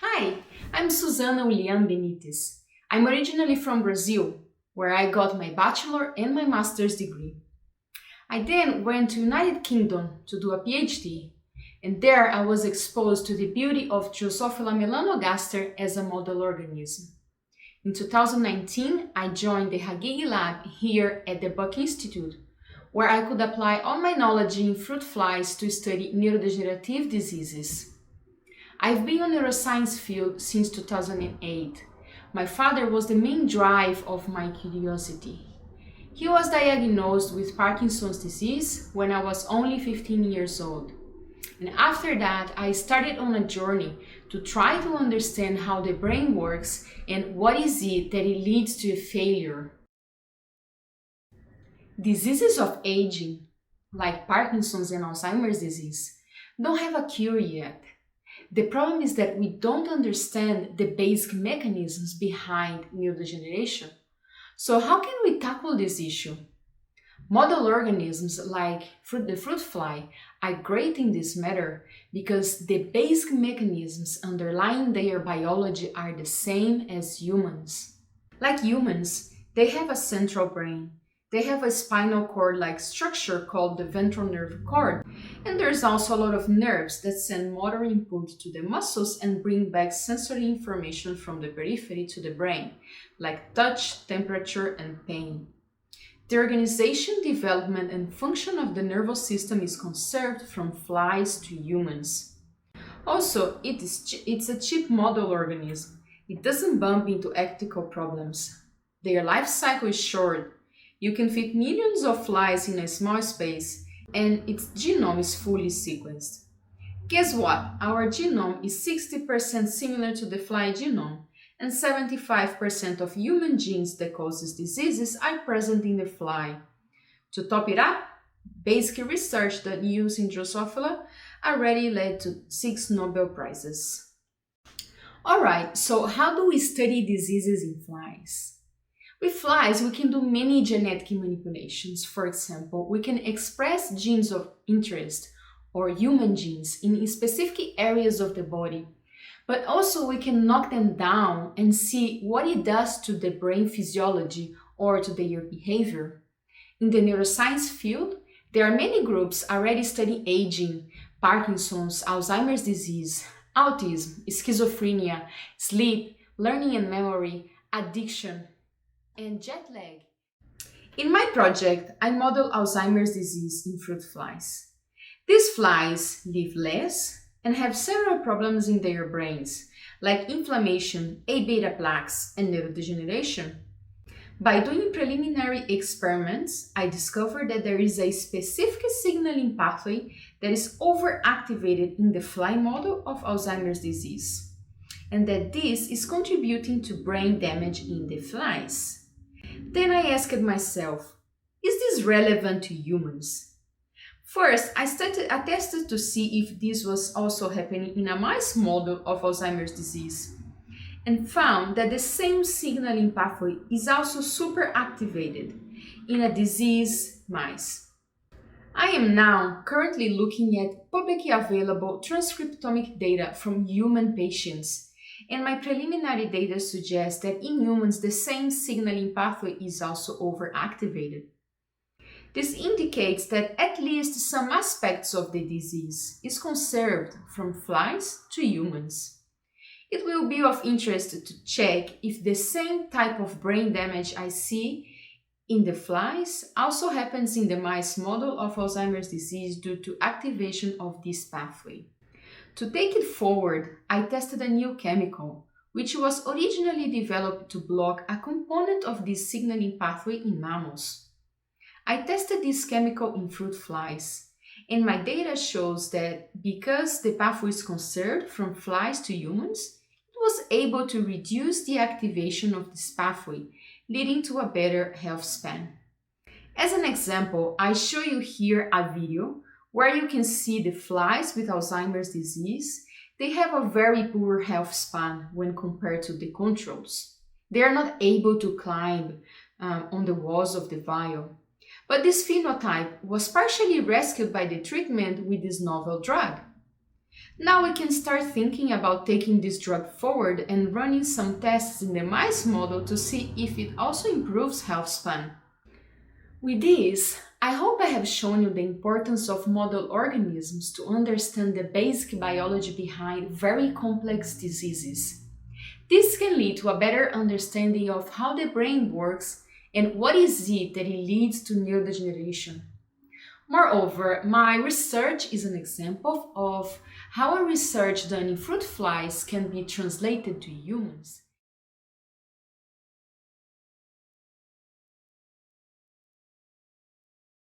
Hi, I'm Suzana Ulian Benitez. I'm originally from Brazil, where I got my bachelor and my master's degree. I then went to United Kingdom to do a PhD, and there I was exposed to the beauty of Drosophila melanogaster as a model organism. In 2019, I joined the Hagigi lab here at the Buck Institute, where I could apply all my knowledge in fruit flies to study neurodegenerative diseases. I've been on neuroscience field since 2008. My father was the main drive of my curiosity. He was diagnosed with Parkinson's disease when I was only 15 years old. And after that, I started on a journey to try to understand how the brain works and what is it that it leads to a failure. Diseases of aging, like Parkinson's and Alzheimer's disease, don't have a cure yet. The problem is that we don't understand the basic mechanisms behind neurodegeneration. So how can we tackle this issue? Model organisms like the fruit fly are great in this matter because the basic mechanisms underlying their biology are the same as humans. Like humans, they have a central brain. They have a spinal cord-like structure called the ventral nerve cord, and there's also a lot of nerves that send motor input to the muscles and bring back sensory information from the periphery to the brain, like touch, temperature, and pain. The organization, development, and function of the nervous system is conserved from flies to humans. Also, it's a cheap model organism. It doesn't bump into ethical problems. Their life cycle is short. You can fit millions of flies in a small space, and its genome is fully sequenced. Guess what? Our genome is 60% similar to the fly genome, and 75% of human genes that causes diseases are present in the fly. To top it up, basic research that used in Drosophila already led to 6 Nobel Prizes. Alright, so how do we study diseases in flies? With flies, we can do many genetic manipulations. For example, we can express genes of interest or human genes in specific areas of the body, but also we can knock them down and see what it does to the brain physiology or to their behavior. In the neuroscience field, there are many groups already studying aging, Parkinson's, Alzheimer's disease, autism, schizophrenia, sleep, learning and memory, addiction, and jet lag. In my project, I model Alzheimer's disease in fruit flies. These flies live less and have several problems in their brains, like inflammation, A-beta plaques, and neurodegeneration. By doing preliminary experiments, I discovered that there is a specific signaling pathway that is overactivated in the fly model of Alzheimer's disease, and that this is contributing to brain damage in the flies. Then I asked myself, is this relevant to humans? First, I tested to see if this was also happening in a mice model of Alzheimer's disease, and found that the same signaling pathway is also superactivated in a disease mice. I am now currently looking at publicly available transcriptomic data from human patients, and my preliminary data suggests that in humans the same signaling pathway is also overactivated. This indicates that at least some aspects of the disease is conserved from flies to humans. It will be of interest to check if the same type of brain damage I see in the flies also happens in the mice model of Alzheimer's disease due to activation of this pathway. To take it forward, I tested a new chemical, which was originally developed to block a component of this signaling pathway in mammals. I tested this chemical in fruit flies, and my data shows that because the pathway is conserved from flies to humans, it was able to reduce the activation of this pathway, leading to a better health span. As an example, I show you here a video where you can see the flies with Alzheimer's disease. They have a very poor health span when compared to the controls. They are not able to climb on the walls of the vial. But this phenotype was partially rescued by the treatment with this novel drug. Now we can start thinking about taking this drug forward and running some tests in the mice model to see if it also improves health span. With this, I hope I have shown you the importance of model organisms to understand the basic biology behind very complex diseases. This can lead to a better understanding of how the brain works and what is it that it leads to neurodegeneration. Moreover, my research is an example of how a research done in fruit flies can be translated to humans.